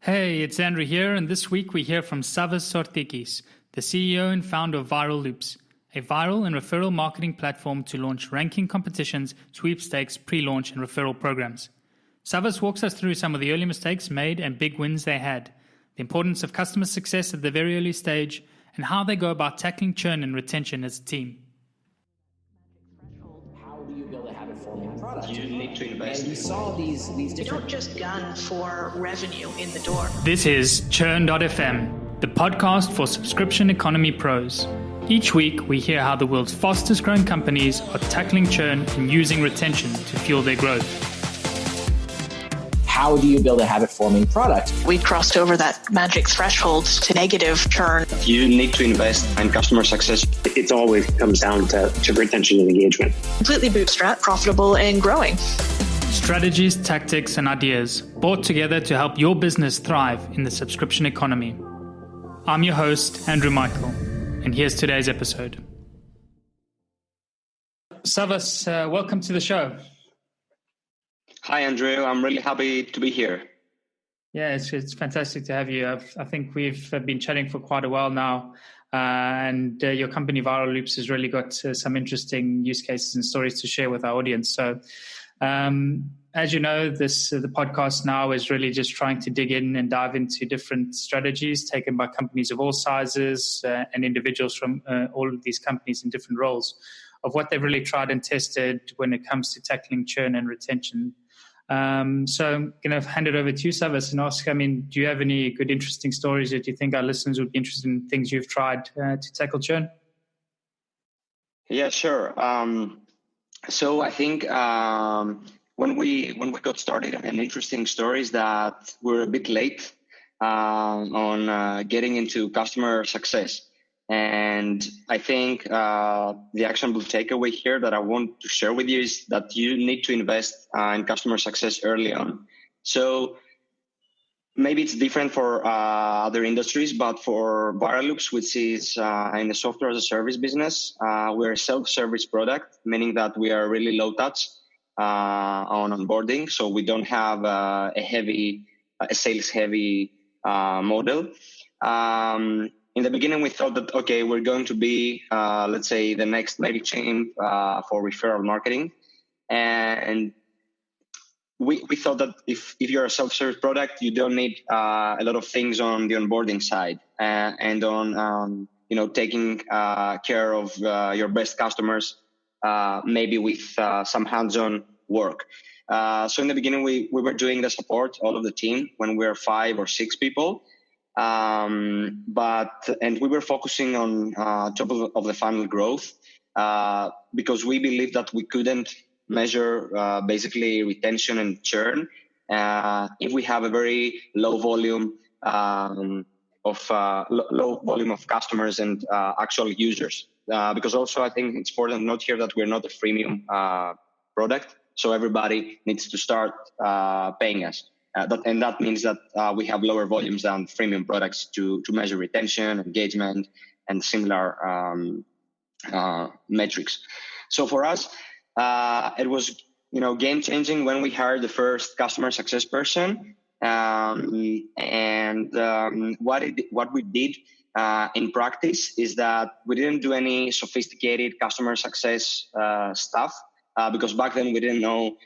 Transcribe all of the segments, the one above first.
Hey, it's Andrew here, and this week we hear from Savvas Zortikis, the CEO and founder of Viral Loops, a viral and referral marketing platform to launch ranking competitions, sweepstakes, pre-launch, and referral programs. Savvas walks us through some of the early mistakes made and big wins they had, the importance of customer success at the very early stage, and how they go about tackling churn and retention as a team. You need to invest. And we saw these different... You don't just gun for revenue in the door. This is CHURN.fm, the podcast for subscription economy pros. Each week, we hear how the world's fastest growing companies are tackling churn and using retention to fuel their growth. How do you build a habit-forming product? We crossed over that magic threshold to negative churn. You need to invest in customer success. It always comes down to retention and engagement. Completely bootstrapped, profitable, and growing. Strategies, tactics, and ideas brought together to help your business thrive in the subscription economy. I'm your host, Andrew Michael, and here's today's episode. Savvas, welcome to the show. Hi, Andrew. I'm really happy to be here. Yeah, it's fantastic to have you. I think we've been chatting for quite a while now, and your company Viral Loops has really got some interesting use cases and stories to share with our audience. So, as you know, the podcast now is really just trying to dig in and dive into different strategies taken by companies of all sizes and individuals from all of these companies in different roles of what they've really tried and tested when it comes to tackling churn and retention. So I'm going to hand it over to you, Savvas, and ask, do you have any good, interesting stories that you think our listeners would be interested in, things you've tried to tackle churn? Yeah, sure. So I think when we got started, an interesting story is that we're a bit late on getting into customer success. And I think the actionable takeaway here that I want to share with you is that you need to invest in customer success early on. So maybe it's different for other industries, but for Viral Loops, which is in the software as a service business, we're a self-service product, meaning that we are really low touch on onboarding. So we don't have a sales heavy model. In the beginning, we thought that, okay, we're going to be, let's say, the next chain for referral marketing. And we thought that if you're a self-service product, you don't need a lot of things on the onboarding side and on, taking care of your best customers, maybe with some hands-on work. So in the beginning, we were doing the support, all of the team, when we were 5 or 6 people. And we were focusing on top of the funnel growth because we believe that we couldn't measure basically retention and churn if we have a very low volume of customers and actual users. Because also I think it's important to note here that we're not a freemium product, so everybody needs to start paying us. And that means that we have lower volumes than freemium products to measure retention, engagement, and similar metrics. So for us, it was game changing when we hired the first customer success person. What we did in practice is that we didn't do any sophisticated customer success stuff because back then we didn't know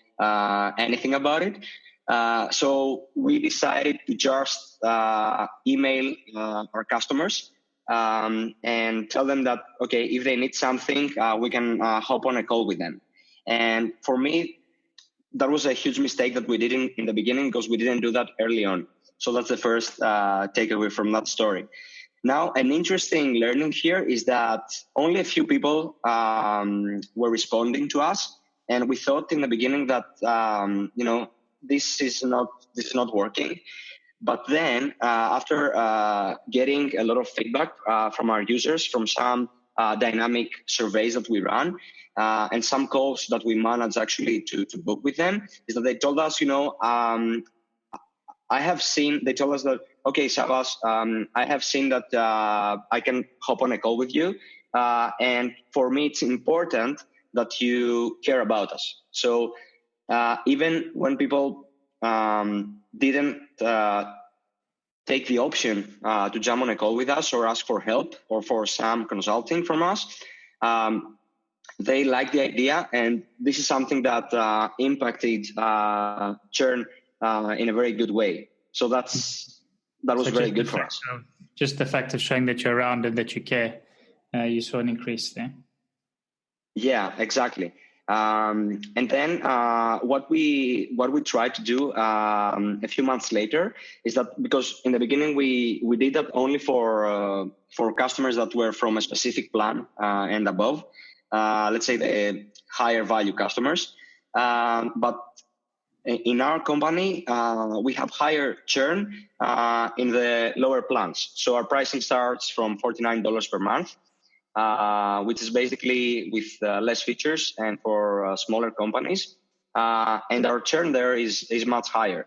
anything about it. So we decided to just email our customers and tell them that, okay, if they need something, we can hop on a call with them. And for me, that was a huge mistake that we did in the beginning because we didn't do that early on. So that's the first takeaway from that story. Now, an interesting learning here is that only a few people were responding to us. And we thought in the beginning that, this is not working. But then after getting a lot of feedback from our users, from some dynamic surveys that we run, and some calls that we manage actually to book with them, is that they told us, they told us that, okay, Savvas, I have seen that I can hop on a call with you. And for me, it's important that you care about us. So even when people didn't take the option to jump on a call with us or ask for help or for some consulting from us, they like the idea, and this is something that impacted churn in a very good way. So that was very good for us. Just the fact of showing that you're around and that you care, you saw an increase there. Yeah, exactly. And then what we tried to do a few months later is that, because in the beginning we did that only for customers that were from a specific plan and above, let's say the higher value customers. But in our company, we have higher churn in the lower plans. So our pricing starts from $49 per month. Which is basically with less features and for smaller companies. And our churn there is much higher.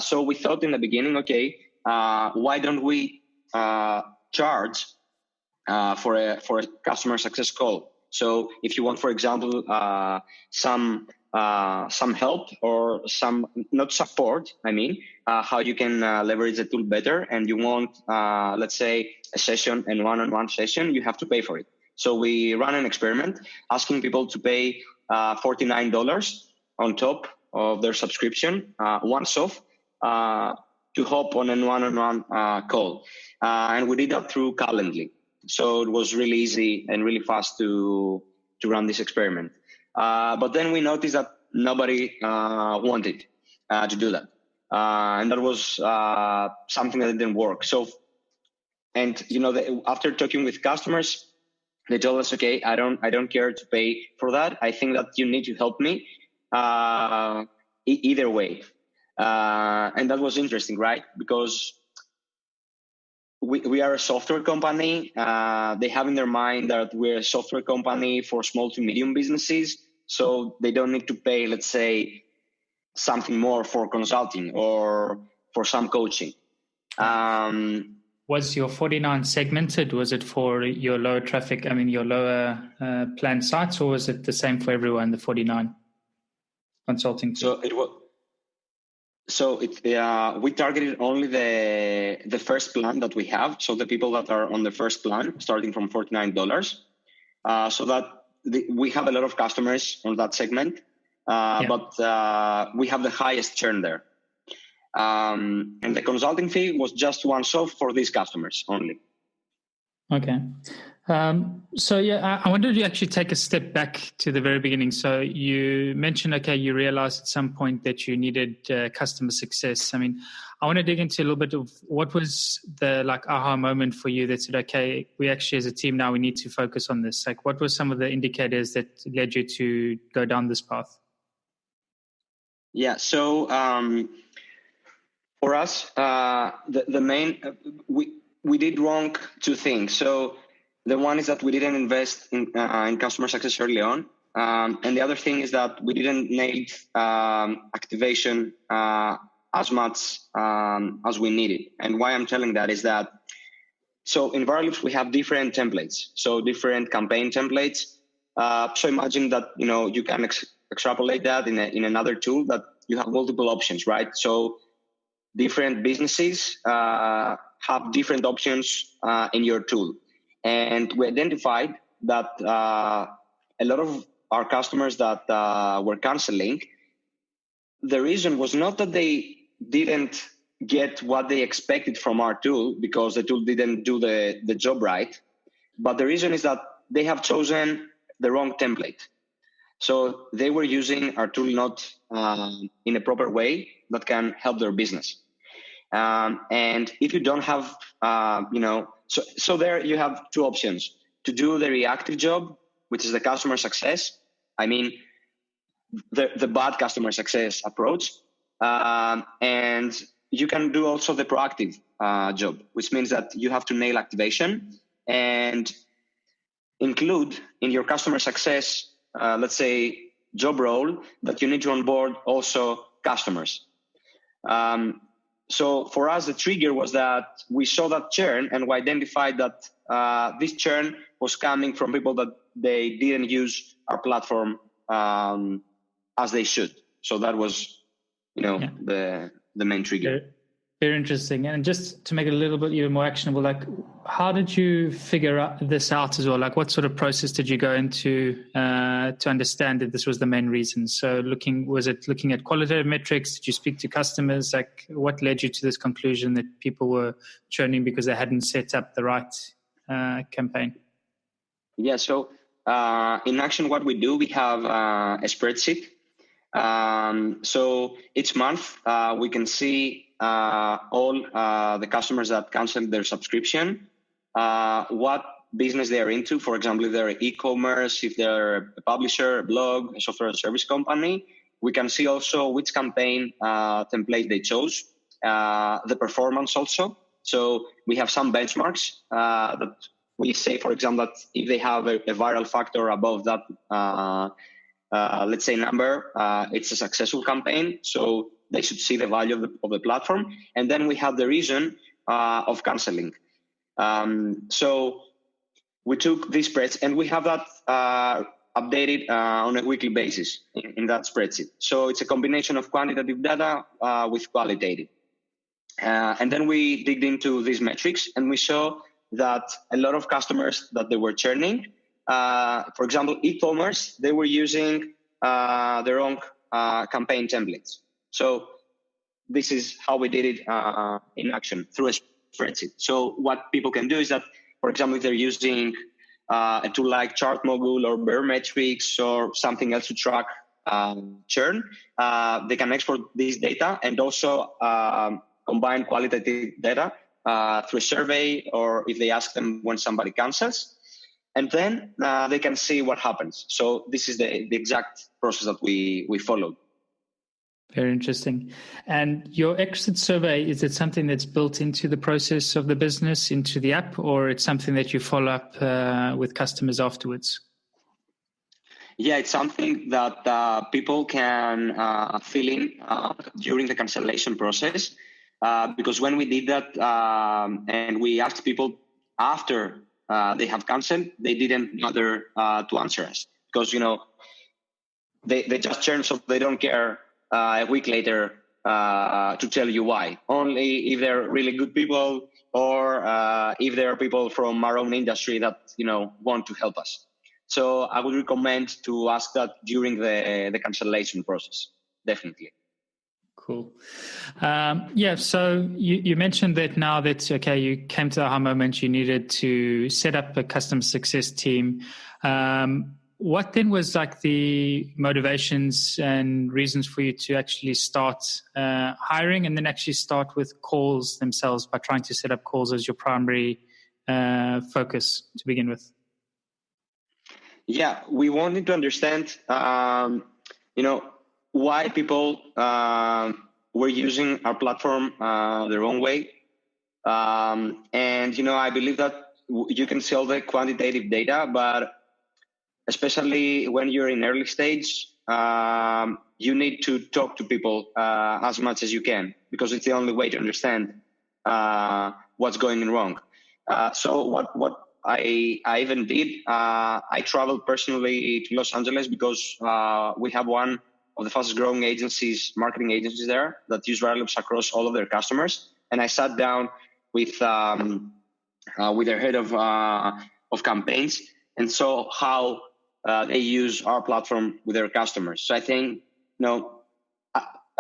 So we thought in the beginning, okay, why don't we charge for a customer success call? So if you want, for example, some help or some, not support, how you can leverage the tool better, and you want, let's say, a session and one-on-one session, you have to pay for it. So we run an experiment asking people to pay $49 on top of their subscription once off to hop on a one-on-one call. And we did that through Calendly. So it was really easy and really fast to run this experiment. But then we noticed that nobody wanted to do that. And that was something that didn't work. So, and after talking with customers, they told us, okay, I don't care to pay for that. I think that you need to help me either way. And that was interesting, right? Because we are a software company. They have in their mind that we're a software company for small to medium businesses. So they don't need to pay, let's say, something more for consulting or for some coaching. Was your 49 segmented? Was it for your lower traffic, your lower planned sites, or was it the same for everyone, the 49 consulting? We targeted only the first plan that we have. So the people that are on the first plan, starting from $49, so that we have a lot of customers on that segment, but we have the highest churn there. And the consulting fee was just once off for these customers only. Okay. I wanted to actually take a step back to the very beginning. So you mentioned, you realized at some point that you needed customer success. I want to dig into a little bit of what was the aha moment for you that said, okay, we actually as a team now we need to focus on this. What were some of the indicators that led you to go down this path? Yeah. So for us, the main we did wrong two things. So the one is that we didn't invest in customer success early on. And the other thing is that we didn't nail activation as much as we needed. And why I'm telling that is that, so in Varaloops, we have different templates, so different campaign templates. So imagine that, you can extrapolate that in another tool that you have multiple options, right? So different businesses have different options in your tool. And we identified that a lot of our customers that were canceling, the reason was not that they didn't get what they expected from our tool because the tool didn't do the job right, but the reason is that they have chosen the wrong template. So they were using our tool not in a proper way that can help their business. And if you don't have, so there you have two options: to do the reactive job, which is the customer success. The bad customer success approach. And you can do also the proactive job, which means that you have to nail activation and include in your customer success, let's say, job role that you need to onboard also customers. So for us, the trigger was that we saw that churn and we identified that this churn was coming from people that they didn't use our platform as they should. So that was, the main trigger. Very interesting. And just to make it a little bit even more actionable, like, how did you figure this out as well? Like, what sort of process did you go into to understand that this was the main reason? So was it looking at qualitative metrics? Did you speak to customers? Like, what led you to this conclusion that people were churning because they hadn't set up the right campaign? Yeah, so in Action, what we do, we have a spreadsheet. So each month we can see all the customers that canceled their subscription, what business they are into. For example, if they're e-commerce, if they're a publisher, a blog, a software as a service company. We can see also which campaign template they chose, the performance also. So we have some benchmarks that we say, for example, that if they have a viral factor above that, let's say number, it's a successful campaign. So they should see the value of the platform. And then we have the reason of canceling. So we took these spreads and we have that updated on a weekly basis in that spreadsheet. So it's a combination of quantitative data with qualitative. And then we digged into these metrics and we saw that a lot of customers that they were churning, for example, e-commerce, they were using their own campaign templates. So this is how we did it in Action, through a spreadsheet. So what people can do is that, for example, if they're using a tool like ChartMogul or Barometrics or something else to track churn, they can export this data and also combine qualitative data through a survey, or if they ask them when somebody cancels, and then they can see what happens. So this is the exact process that we followed. Very interesting. And your exit survey, is it something that's built into the process of the business, into the app, or it's something that you follow up with customers afterwards? Yeah, it's something that people can fill in during the cancellation process. Because when we did that and we asked people after they have canceled, they didn't bother to answer us because, they just churn, so they don't care a week later to tell you why. Only if they're really good people or if there are people from our own industry that, want to help us. So I would recommend to ask that during the cancellation process, definitely. Cool. So you mentioned that now that, you came to the aha moment, you needed to set up a customer success team. What then was like the motivations and reasons for you to actually start hiring and then actually start with calls themselves by trying to set up calls as your primary focus to begin with? Yeah, we wanted to understand, why people were using our platform their own way. And, I believe that you can see all the quantitative data, but especially when you're in early stage, you need to talk to people as much as you can, because it's the only way to understand what's going wrong. So what I even did, I traveled personally to Los Angeles because we have one of the fastest growing marketing agencies there that use Radioloops across all of their customers. And I sat down with their head of campaigns and saw how they use our platform with their customers. So I think, I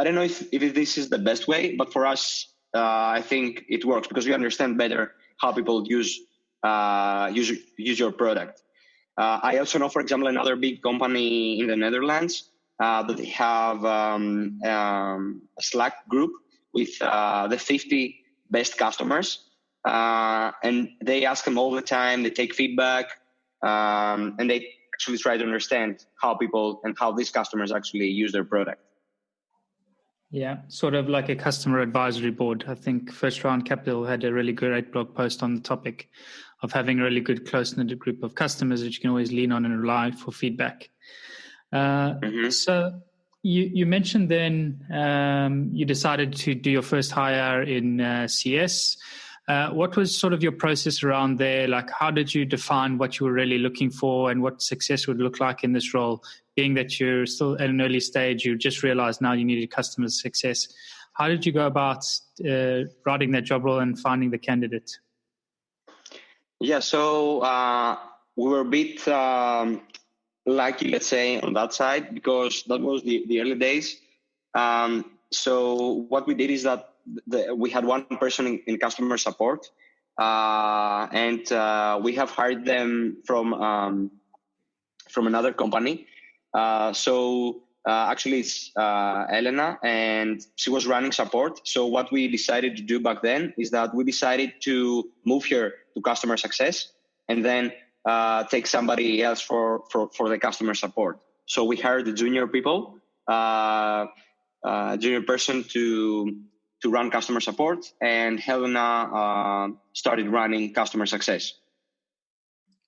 don't know if this is the best way, but for us, I think it works because we understand better how people use your product. I also know, for example, another big company in the Netherlands that they have a Slack group with the 50 best customers, and they ask them all the time. They take feedback, and they actually try to understand how people and how these customers actually use their product. Yeah, sort of like a customer advisory board. I think First Round Capital had a really great blog post on the topic of having a really good close-knit group of customers that you can always lean on and rely for feedback. So you mentioned then you decided to do your first hire in CS. What was sort of your process around there? Like, how did you define what you were really looking for and what success would look like in this role? Being that you're still at an early stage, you just realized now you needed customer success. How did you go about writing that job role and finding the candidate? Yeah, so we were a bit lucky, let's say, on that side, because that was the early days. So what we did is that we had one person in customer support, and we have hired them from another company. Actually, it's Elena, and she was running support. So what we decided to do back then is that we decided to move her to customer success, and then take somebody else for the customer support. So we hired the junior people, junior person to run customer support, and Helena started running customer success.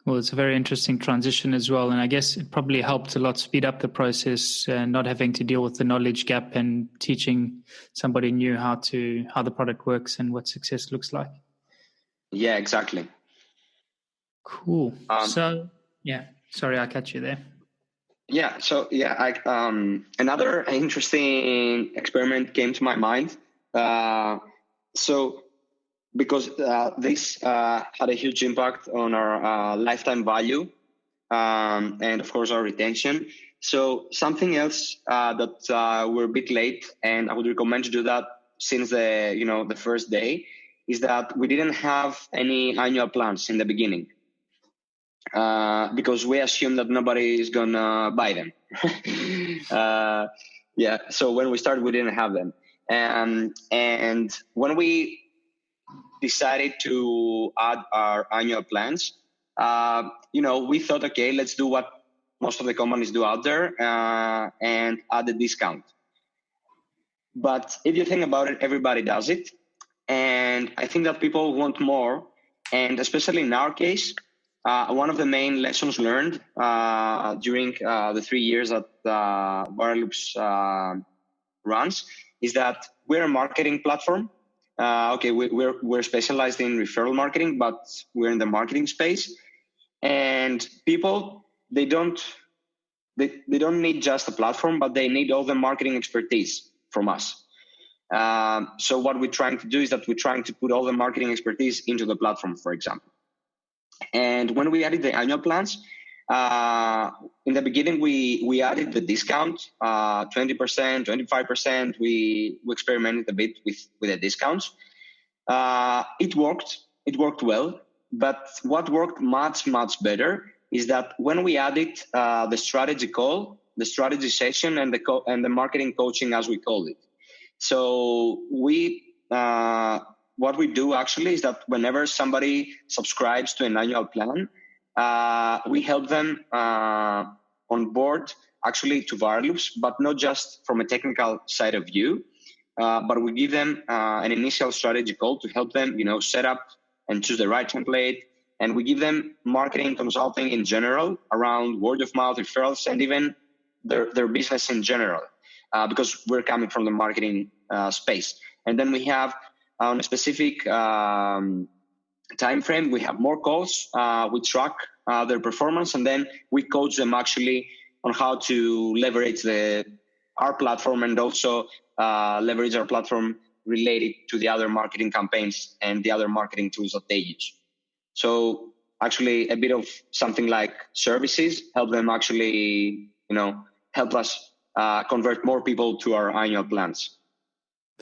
Well, it's a very interesting transition as well. And I guess it probably helped a lot speed up the process, not having to deal with the knowledge gap and teaching somebody new how the product works and what success looks like. Yeah, exactly. Cool. Sorry, I cut you there. Yeah. So another interesting experiment came to my mind. Because this had a huge impact on our lifetime value and, of course, our retention. So something else that we're a bit late, and I would recommend to do that since the first day, is that we didn't have any annual plans in the beginning because we assumed that nobody is going to buy them. So when we started, we didn't have them. And when we decided to add our annual plans, we thought, okay, let's do what most of the companies do out there and add a discount. But if you think about it, everybody does it. And I think that people want more. And especially in our case, one of the main lessons learned during the 3 years that ViralLoops runs is that we're a marketing platform. We're specialized in referral marketing, but we're in the marketing space. And people, they don't need just a platform, but they need all the marketing expertise from us. So what we're trying to do is that we're trying to put all the marketing expertise into the platform, for example. And when we added the annual plans, in the beginning, we added the discount, 20%, 25%. We experimented a bit with the discounts. It worked well. But what worked much, much better is that when we added the strategy call, the strategy session, and the marketing coaching, as we call it. So what we do actually is that whenever somebody subscribes to an annual plan, we help them on board actually to ViralLoops, but not just from a technical side of view, but we give them an initial strategy call to help them, set up and choose the right template. And we give them marketing consulting in general around word of mouth referrals and even their business in general, because we're coming from the marketing space. And then we have on a specific time frame, we have more calls. We track their performance, and then we coach them actually on how to leverage our platform and also leverage our platform related to the other marketing campaigns and the other marketing tools that they use. So actually a bit of something like services help them actually, help us convert more people to our annual plans.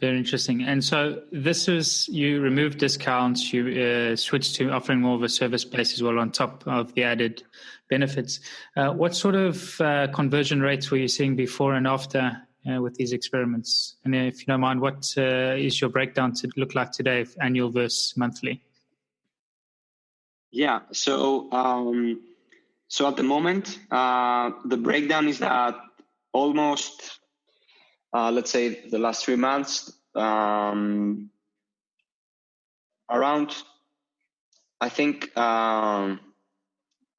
Very interesting. And so you removed discounts, you switched to offering more of a service base as well on top of the added benefits. What sort of conversion rates were you seeing before and after with these experiments? And if you don't mind, what is your breakdown to look like today, annual versus monthly? Yeah. So at the moment, the breakdown is that almost, let's say the last 3 months, around, I think, 20%,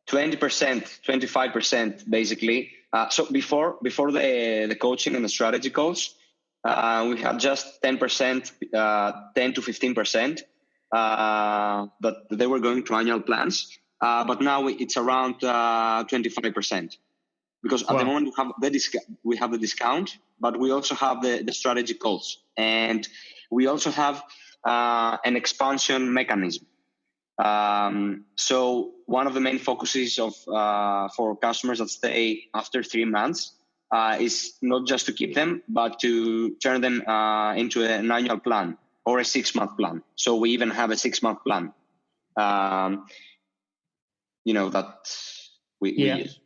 25% basically. So before the coaching and the strategy calls, we had just 10%, 10 to 15%. That they were going to annual plans, but now it's around 25%, because at the moment we have the discount, but we also have the strategy calls, and we also have an expansion mechanism. So one of the main focuses of for customers that stay after 3 months is not just to keep them, but to turn them into an annual plan or a 6-month plan. So we even have a 6-month plan, that we use.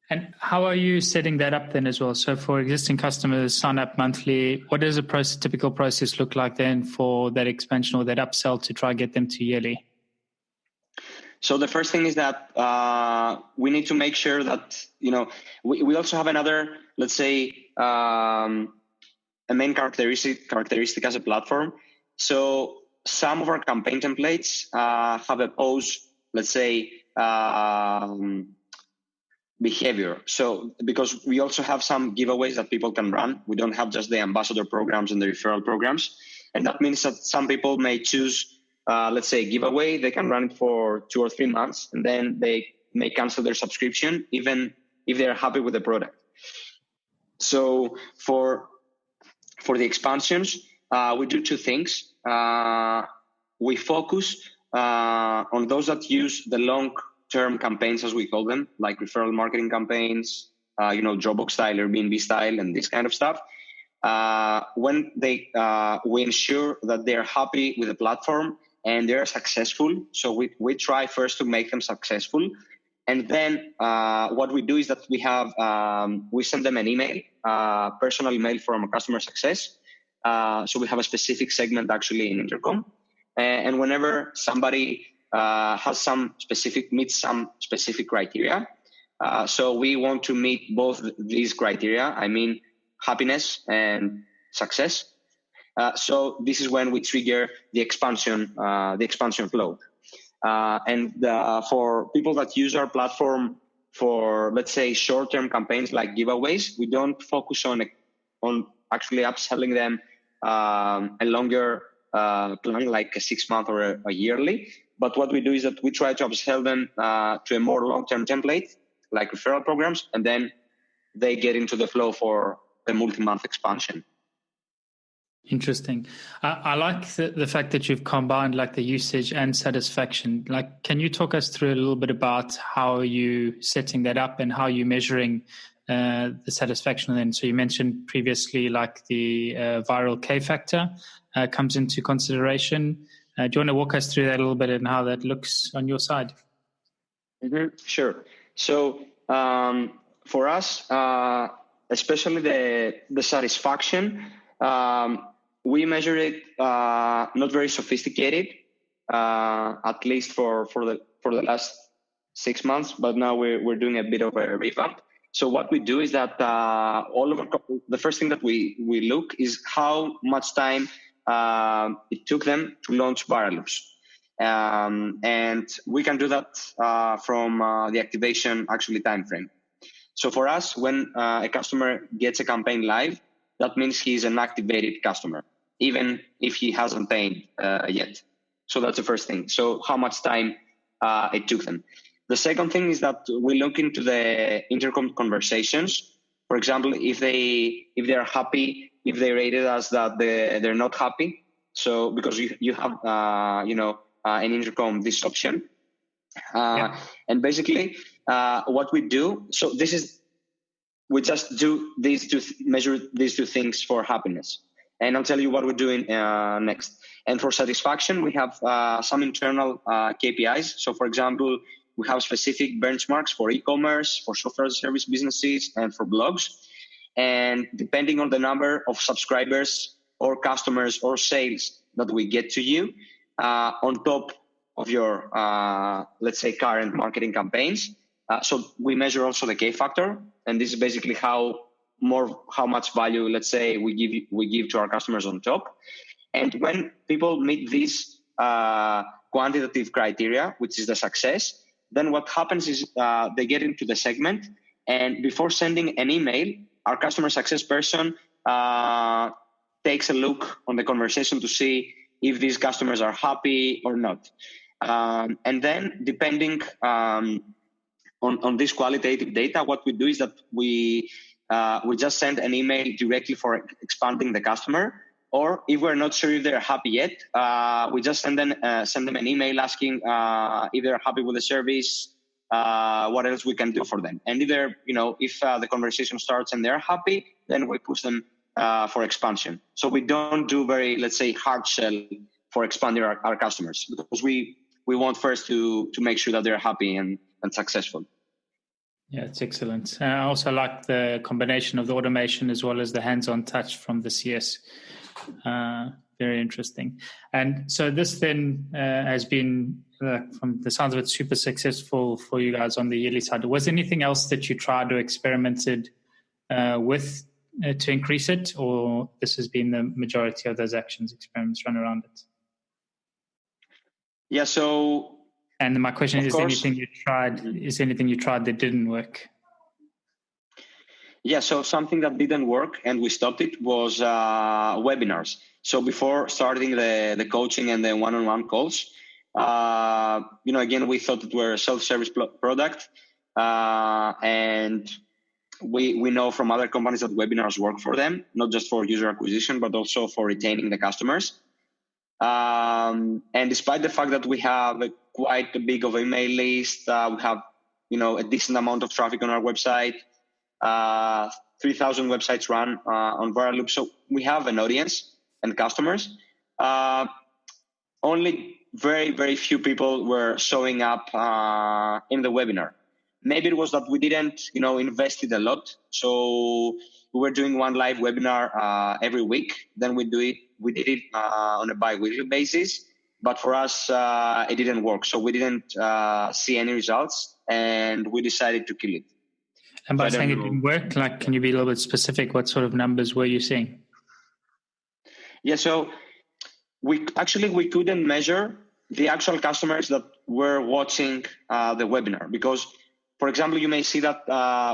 And how are you setting that up then as well? So for existing customers, sign up monthly. What does a typical process look like then for that expansion or that upsell to try and get them to yearly? So the first thing is that we need to make sure that, we also have another, let's say, a main characteristic as a platform. So some of our campaign templates have a pause, let's say, behavior. So because we also have some giveaways that people can run. We don't have just the ambassador programs and the referral programs. And that means that some people may choose, let's say, giveaway. They can run it for 2 or 3 months, and then they may cancel their subscription, even if they're happy with the product. So for the expansions, we do 2 things. We focus on those that use the long-term campaigns, as we call them, like referral marketing campaigns, Dropbox style, Airbnb style, and this kind of stuff. When we ensure that they're happy with the platform and they're successful. So we try first to make them successful. And then what we do is that we send them an email, personal email from customer success. So we have a specific segment actually in Intercom. And whenever somebody meets some specific criteria, so we want to meet both these criteria, I mean, happiness and success. So this is when we trigger the expansion flow. And for people that use our platform for, let's say, short-term campaigns like giveaways, we don't focus on actually upselling them a longer plan, like a 6-month or a yearly. But what we do is that we try to upsell them to a more long-term template, like referral programs, and then they get into the flow for the multi-month expansion. Interesting. I like the fact that you've combined like the usage and satisfaction. Like, can you talk us through a little bit about how you setting that up and how you measuring the satisfaction then? So you mentioned previously like the viral K factor comes into consideration. Do you want to walk us through that a little bit and how that looks on your side? Mm-hmm. Sure. So for us, especially the satisfaction, we measure it not very sophisticated, at least for the last 6 months. But now we're doing a bit of a revamp. So what we do is that the first thing that we look is how much time it took them to launch viral loops. And we can do that from the activation actually time frame. So for us, when a customer gets a campaign live, that means he's an activated customer, even if he hasn't paid yet. So that's the first thing. So how much time it took them. The second thing is that we look into the intercom conversations. For example, if they're happy, if they rated us that they're not happy. So because you have an intercom this option, and basically what we do. So we just do measure these 2 things for happiness, and I'll tell you what we're doing next. And for satisfaction, we have some internal KPIs. So, for example, we have specific benchmarks for e-commerce, for software as a service businesses, and for blogs. And depending on the number of subscribers or customers or sales that we get to you, on top of your, let's say, current marketing campaigns. So we measure also the K factor, and this is basically how much value, let's say, we give to our customers on top. And when people meet these quantitative criteria, which is the success, then what happens is they get into the segment, and before sending an email, our customer success person takes a look on the conversation to see if these customers are happy or not. And then depending on this qualitative data, what we do is that we we just send an email directly for expanding the customer. Or if we're not sure if they're happy yet, we just send them an email asking if they're happy with the service, what else we can do for them. And if the conversation starts and they're happy, then we push them for expansion. So we don't do very, let's say, hard sell for expanding our customers, because we want first to make sure that they're happy and successful. Yeah, it's excellent. I also like the combination of the automation as well as the hands-on touch from the CS. Very interesting. And so this then has been, from the sounds of it, super successful for you guys on the yearly side. Was there anything else that you tried or experimented with to increase it, or this has been the majority of those experiments run around it? Yeah, so... And my question is, anything you tried that didn't work? Yeah, so something that didn't work and we stopped it was webinars. So before starting the coaching and the one-on-one calls, again, we thought it were a self-service product. And we know from other companies that webinars work for them, not just for user acquisition, but also for retaining the customers. And despite the fact that we have quite a big of email list, we have, a decent amount of traffic on our website, 3,000 websites run on Viral Loop. So we have an audience and customers. Only very, very few people were showing up in the webinar. Maybe it was that we didn't, invested a lot. So we were doing one live webinar every week. Then we did it on a bi-weekly basis. But for us, it didn't work. So we didn't see any results, and we decided to kill it. And by saying it didn't work, can you be a little bit specific? What sort of numbers were you seeing? Yeah, so we couldn't measure the actual customers that were watching the webinar, because, for example, you may see that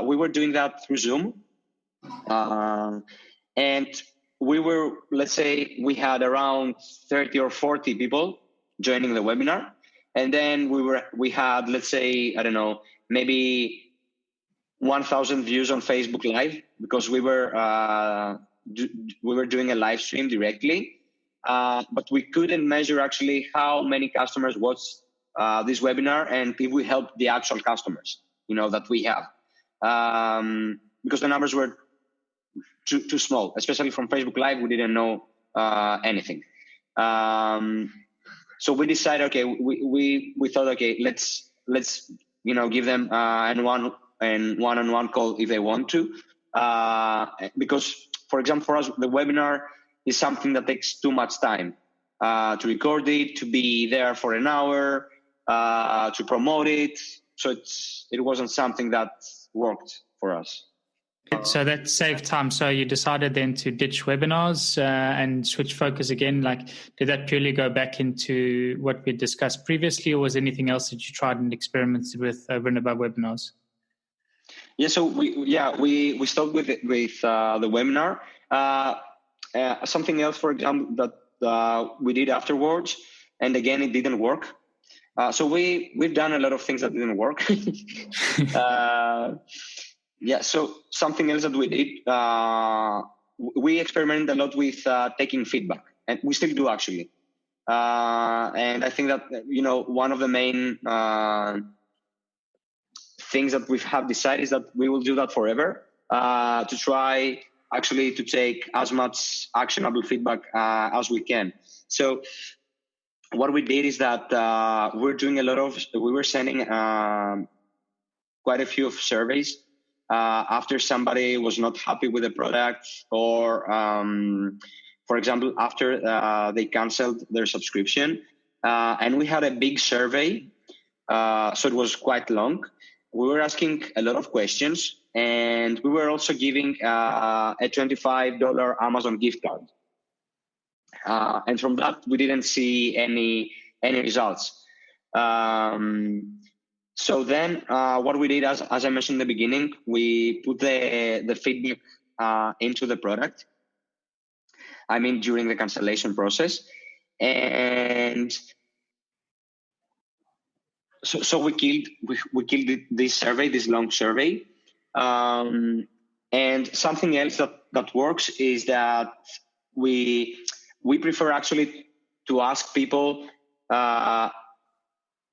we were doing that through Zoom, and let's say we had around 30 or 40 people joining the webinar, and then we had, let's say, I don't know, maybe 1,000 views on Facebook Live, because we were doing a live stream directly, but we couldn't measure actually how many customers watched this webinar and if we helped the actual customers, that we have, because the numbers were too small, especially from Facebook Live. We didn't know anything. So we decided, okay, we thought, okay, let's give them one-on-one call if they want to, because, for example, for us, the webinar is something that takes too much time to record it, to be there for an hour, to promote it. So it wasn't something that worked for us. So that saved time. So you decided then to ditch webinars and switch focus again. Did that purely go back into what we discussed previously, or was there anything else that you tried and experimented with over and above webinars? Yeah, so we stopped with the webinar. Something else, for example, that we did afterwards, and again it didn't work. So we've done a lot of things that didn't work. Yeah, so something else that we did, we experimented a lot with taking feedback, and we still do actually. And I think that, one of the main things that we have decided is that we will do that forever, to try actually to take as much actionable feedback as we can. So what we did is that we were sending quite a few of surveys after somebody was not happy with the product, or for example, after they canceled their subscription. And we had a big survey, so it was quite long. We were asking a lot of questions, and we were also giving a $25 Amazon gift card. And from that, we didn't see any results. So then what we did, as I mentioned in the beginning, we put the feedback into the product. I mean, during the cancellation process. And so we killed this survey, this long survey. And something else that works is that we prefer actually to ask people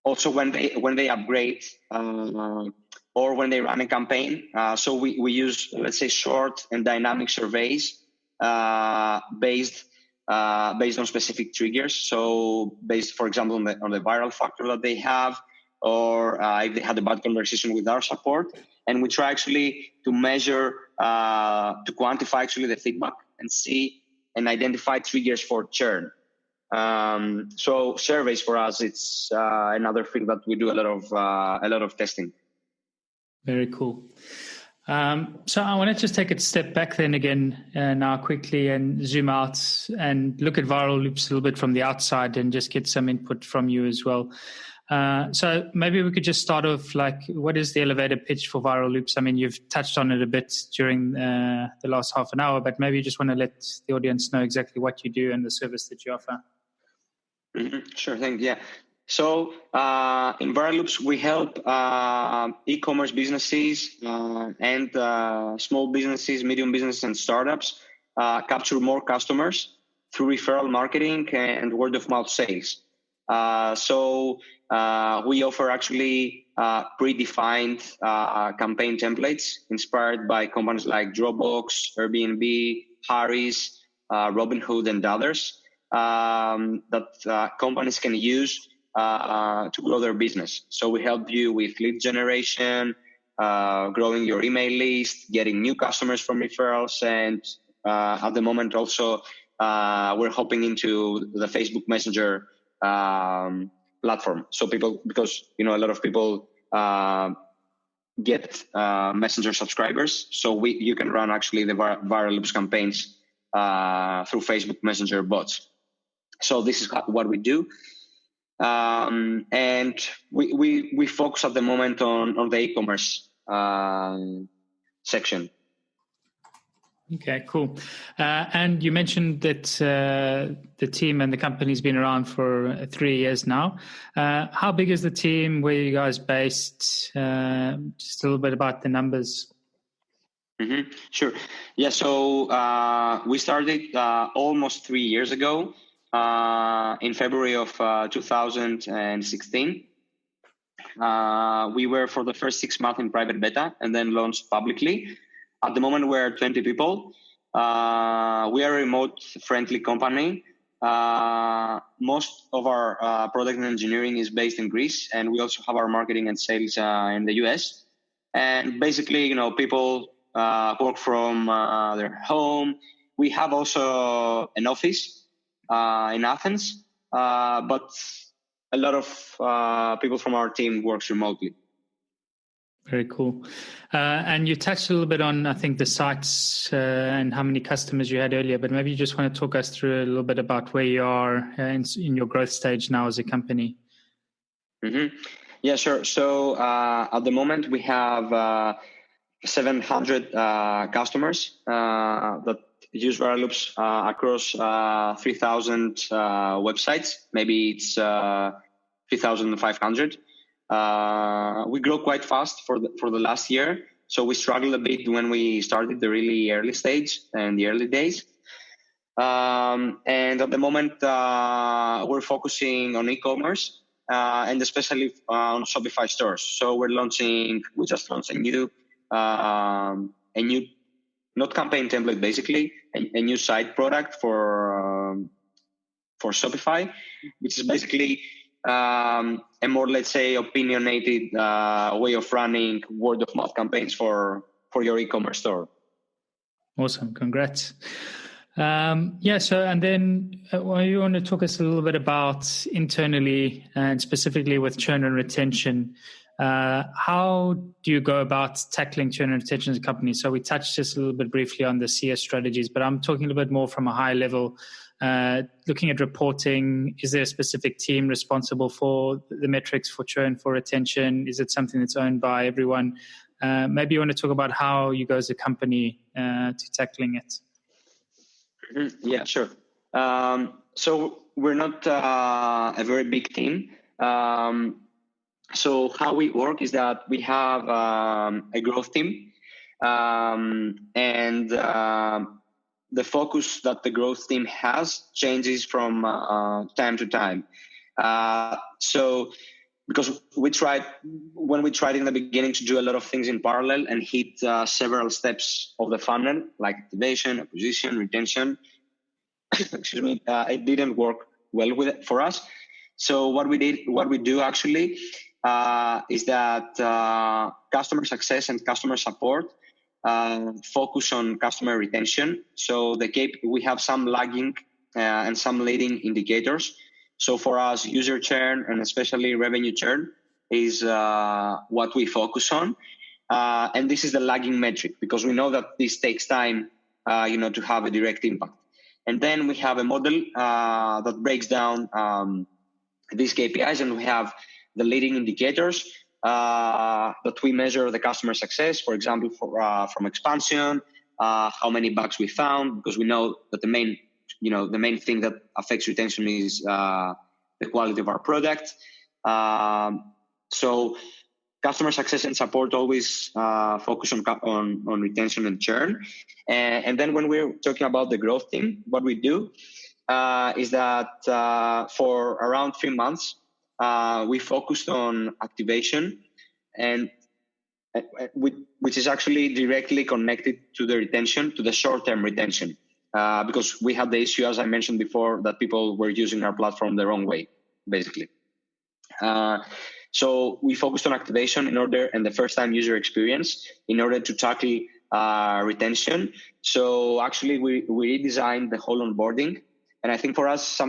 also when they upgrade or when they run a campaign. So we use, let's say, short and dynamic surveys based on specific triggers. So based, for example, on the viral factor that they have, or if they had a bad conversation with our support. And we try actually to measure, to quantify actually the feedback and see and identify triggers for churn. So surveys for us, it's another thing that we do a lot of testing. Very cool. So I want to just take a step back then again now quickly and zoom out and look at Viral Loops a little bit from the outside and just get some input from you as well. So maybe we could just start off, like, what is the elevator pitch for Viral Loops? I mean, you've touched on it a bit during the last half an hour, but maybe you just want to let the audience know exactly what you do and the service that you offer. Mm-hmm. Sure thing, yeah. So in Viral Loops, we help e-commerce businesses and small businesses, medium businesses, and startups capture more customers through referral marketing and word-of-mouth sales. So we offer actually predefined campaign templates inspired by companies like Dropbox, Airbnb, Harris, Robinhood, and others that companies can use to grow their business. So we help you with lead generation, growing your email list, getting new customers from referrals, and at the moment also we're hopping into the Facebook Messenger platform. So people, because a lot of people get Messenger subscribers, so you can run actually the Viral Loops campaigns through Facebook Messenger bots. So this is what we do. And we focus at the moment on the e-commerce section. Okay, cool. And you mentioned that the team and the company's been around for 3 years now. How big is the team? Where are you guys based? Just a little bit about the numbers. Mm-hmm. Sure. Yeah, so we started almost 3 years ago. In February of 2016, we were for the first 6 months in private beta and then launched publicly. At the moment, we're 20 people. We are a remote-friendly company. Most of our product and engineering is based in Greece, and we also have our marketing and sales in the US. And basically, people work from their home. We have also an office in Athens, but a lot of people from our team works remotely. Very cool. And you touched a little bit on, I think, the sites and how many customers you had earlier, but maybe you just want to talk us through a little bit about where you are in your growth stage now as a company. Mm-hmm. Yeah, sure. So at the moment, we have 700 customers that use Viral Loops across 3,000 websites. Maybe it's 3,500. We grow quite fast for the last year. So we struggled a bit when we started the really early stage and the early days. And at the moment, we're focusing on e-commerce and especially on Shopify stores. So we just launched a new not campaign template, basically, a new site product for Shopify, which is basically a more, let's say, opinionated way of running word-of-mouth campaigns for your e-commerce store. Awesome. Congrats. So, and then you want to talk us a little bit about internally and specifically with churn and retention. How do you go about tackling churn and retention as a company? So we touched just a little bit briefly on the CS strategies, but I'm talking a little bit more from a high level. Looking at reporting, is there a specific team responsible for the metrics for churn, for retention? Is it something that's owned by everyone? Maybe you want to talk about how you go as a company to tackling it. Mm-hmm. Yeah, sure. So we're not a very big team. So how we work is that we have a growth team And the focus that the growth team has changes from time to time. So because when we tried in the beginning to do a lot of things in parallel and hit several steps of the funnel, like activation, acquisition, retention, excuse me, it didn't work well for us. So what we do actually is that customer success and customer support focus on customer retention. So we have some lagging and some leading indicators. So for us, user churn and especially revenue churn is what we focus on. And this is the lagging metric because we know that this takes time, to have a direct impact. And then we have a model that breaks down these KPIs, and we have the leading indicators that we measure the customer success, for example, from expansion, how many bugs we found, because we know that the main thing that affects retention is the quality of our product. So customer success and support always focus on retention and churn. And then when we're talking about the growth team, what we do is that for around 3 months, we focused on activation, and which is actually directly connected to the retention, to the short-term retention, because we had the issue, as I mentioned before, that people were using our platform the wrong way, basically. So we focused on activation and the first-time user experience in order to tackle retention. So actually, we redesigned the whole onboarding, and I think for us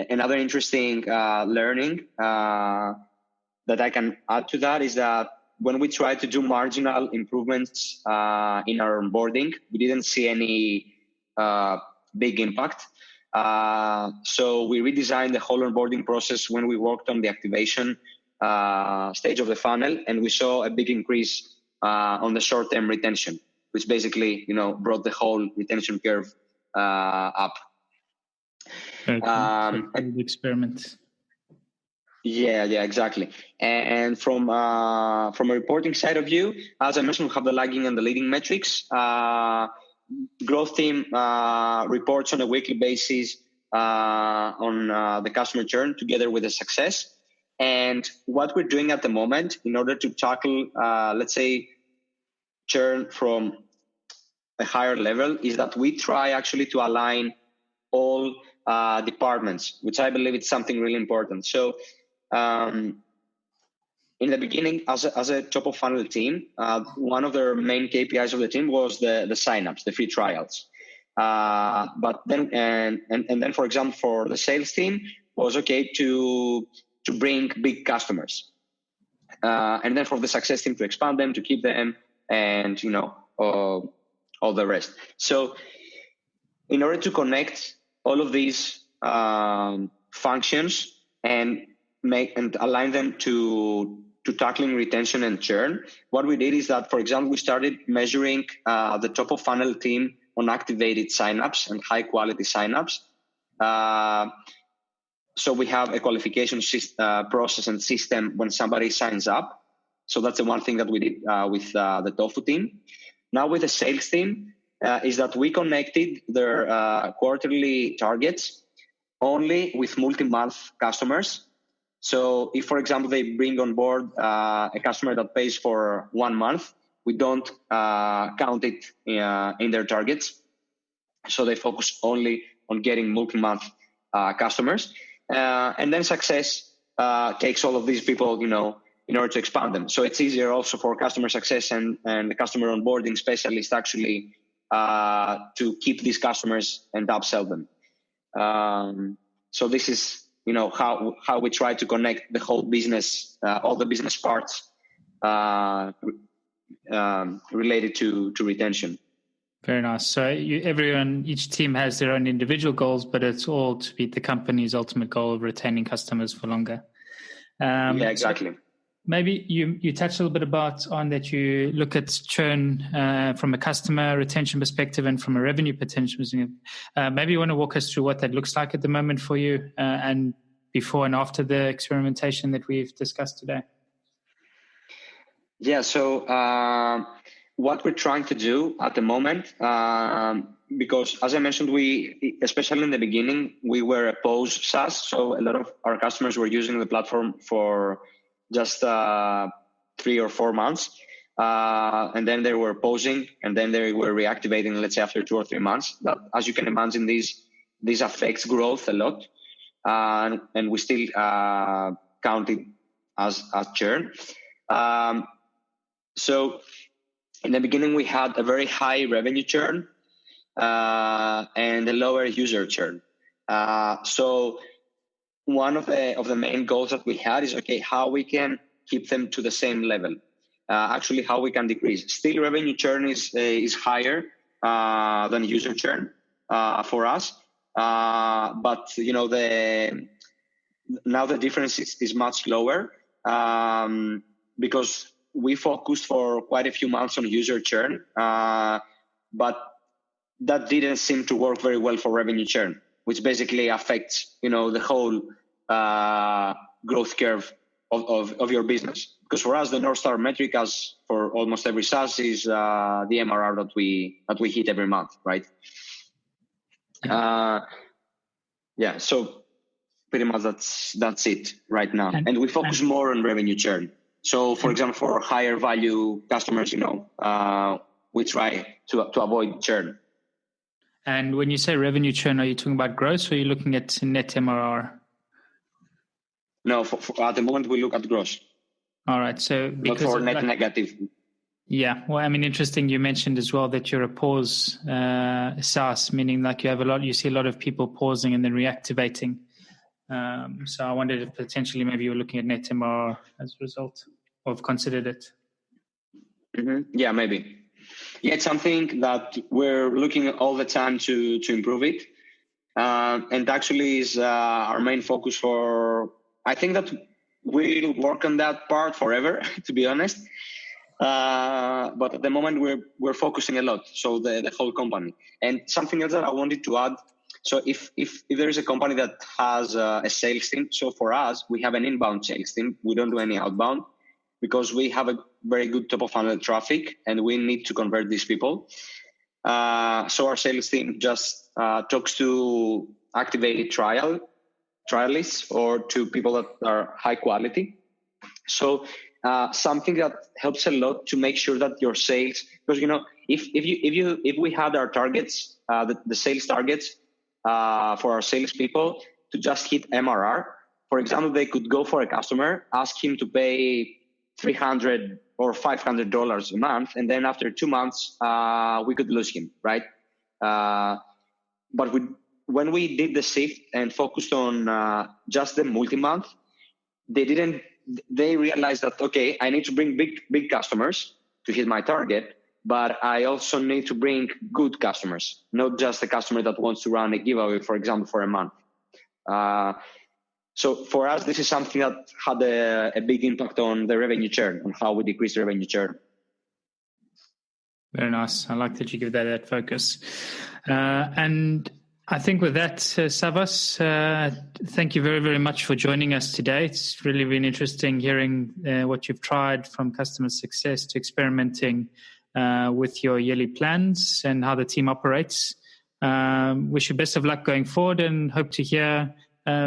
another interesting learning that I can add to that is that when we try to do marginal improvements in our onboarding, we didn't see any big impact. So we redesigned the whole onboarding process when we worked on the activation stage of the funnel, and we saw a big increase on the short-term retention, which basically, brought the whole retention curve up. Okay. Experiment. Yeah, exactly. And from a reporting side of view, as I mentioned, we have the lagging and the leading metrics. Growth team reports on a weekly basis on the customer churn together with the success. And what we're doing at the moment in order to tackle, let's say, churn from a higher level is that we try actually to align all departments, which I believe is something really important. So in the beginning, as a top of funnel team, one of their main KPIs of the team was the signups, the free trials. But then, and then, for example, for the sales team, was okay to bring big customers, and then for the success team to expand them, to keep them, and all the rest. So, in order to connect all of these functions and align them to tackling retention and churn, what we did is that, for example, we started measuring the top of funnel team on activated signups and high quality signups. So we have a qualification process and system when somebody signs up. So that's the one thing that we did with the Tofu team. Now with the sales team is that we connected their quarterly targets only with multi-month customers. So if, for example, they bring on board a customer that pays for 1 month, we don't count it in their targets. So they focus only on getting multi-month customers. And then success takes all of these people, in order to expand them. So it's easier also for customer success and the customer onboarding specialist actually to keep these customers and upsell them. So this is, how we try to connect the whole business, all the business parts related to retention. Very nice. So each team has their own individual goals, but it's all to meet the company's ultimate goal of retaining customers for longer. Yeah, exactly. So maybe you touched a little bit on that you look at churn from a customer retention perspective and from a revenue potential perspective. Maybe you want to walk us through what that looks like at the moment for you and before and after the experimentation that we've discussed today. Yeah, so what we're trying to do at the moment, because as I mentioned, we, especially in the beginning, we were a pause SaaS. So a lot of our customers were using the platform for just 3 or 4 months. And then they were pausing, and then they were reactivating, let's say, after 2 or 3 months. But as you can imagine, this affects growth a lot. And we still count it as churn. So in the beginning, we had a very high revenue churn and a lower user churn. So one of the main goals that we had is, okay, how we can keep them to the same level. Actually, how we can decrease. Still, revenue churn is higher than user churn for us. But now the difference is much lower because we focused for quite a few months on user churn, but that didn't seem to work very well for revenue churn, which basically affects the whole growth curve of your business. Because for us, the North Star metric, as for almost every SaaS, is the MRR that we hit every month, right? Yeah, so pretty much that's it right now. And we focus more on revenue churn. So, for example, for higher value customers, we try to avoid churn. And when you say revenue churn, are you talking about gross, or are you looking at net MRR? No, for at the moment we look at gross. All right, so because not for net negative. Yeah, well, I mean, interesting. You mentioned as well that you're a pause SaaS, meaning like you see a lot of people pausing and then reactivating. So I wondered if potentially maybe you were looking at net MRR as a result, or have considered it. Mm-hmm. Yeah, maybe. Yeah, it's something that we're looking at all the time to improve it. And actually is our main focus for, I think that we'll work on that part forever, to be honest. But at the moment we're focusing a lot. So the whole company. And something else that I wanted to add. So if there is a company that has a sales team, so for us, we have an inbound sales team. We don't do any outbound because we have a very good top of funnel traffic and we need to convert these people. So our sales team just talks to activated trialists or to people that are high quality. So something that helps a lot to make sure that your sales, because if we had our targets, the sales targets for our salespeople to just hit MRR, for example, they could go for a customer, ask him to pay $300 or $500 a month, and then after 2 months, we could lose him, right? But when we did the shift and focused on just the multi-month, they realized that, okay, I need to bring big customers to hit my target, but I also need to bring good customers, not just a customer that wants to run a giveaway, for example, for a month. So for us, this is something that had a big impact on the revenue churn, on how we decrease the revenue churn. Very nice. I like that you give that focus. And I think with that, Savvas, thank you very, very much for joining us today. It's really been interesting hearing what you've tried, from customer success to experimenting with your yearly plans and how the team operates. Wish you best of luck going forward and hope to hear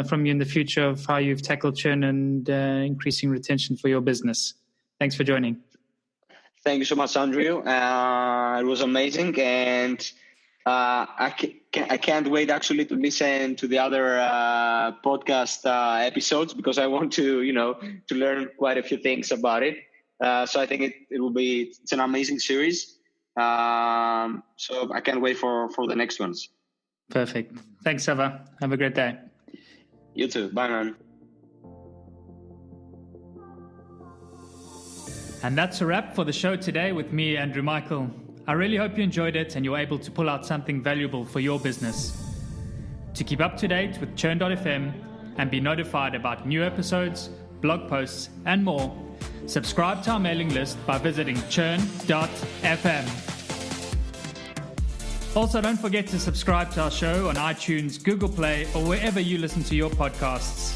from you in the future of how you've tackled churn and increasing retention for your business. Thanks for joining. Thank you so much, Andrew. It was amazing, and I can't wait actually to listen to the other podcast episodes, because I want to learn quite a few things about it. So I think it's an amazing series. So I can't wait for the next ones. Perfect. Thanks, Sava. Have a great day. You too. Bye, man. And that's a wrap for the show today with me, Andrew Michael. I really hope you enjoyed it and you're able to pull out something valuable for your business. To keep up to date with CHURN.fm and be notified about new episodes, blog posts, and more, subscribe to our mailing list by visiting CHURN.fm. Also, don't forget to subscribe to our show on iTunes, Google Play, or wherever you listen to your podcasts.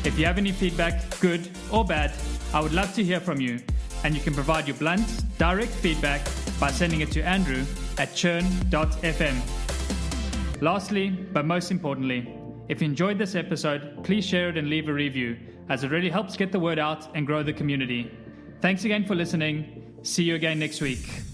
If you have any feedback, good or bad, I would love to hear from you, and you can provide your blunt, direct feedback by sending it to andrew@churn.fm. Lastly, but most importantly, if you enjoyed this episode, please share it and leave a review, as it really helps get the word out and grow the community. Thanks again for listening. See you again next week.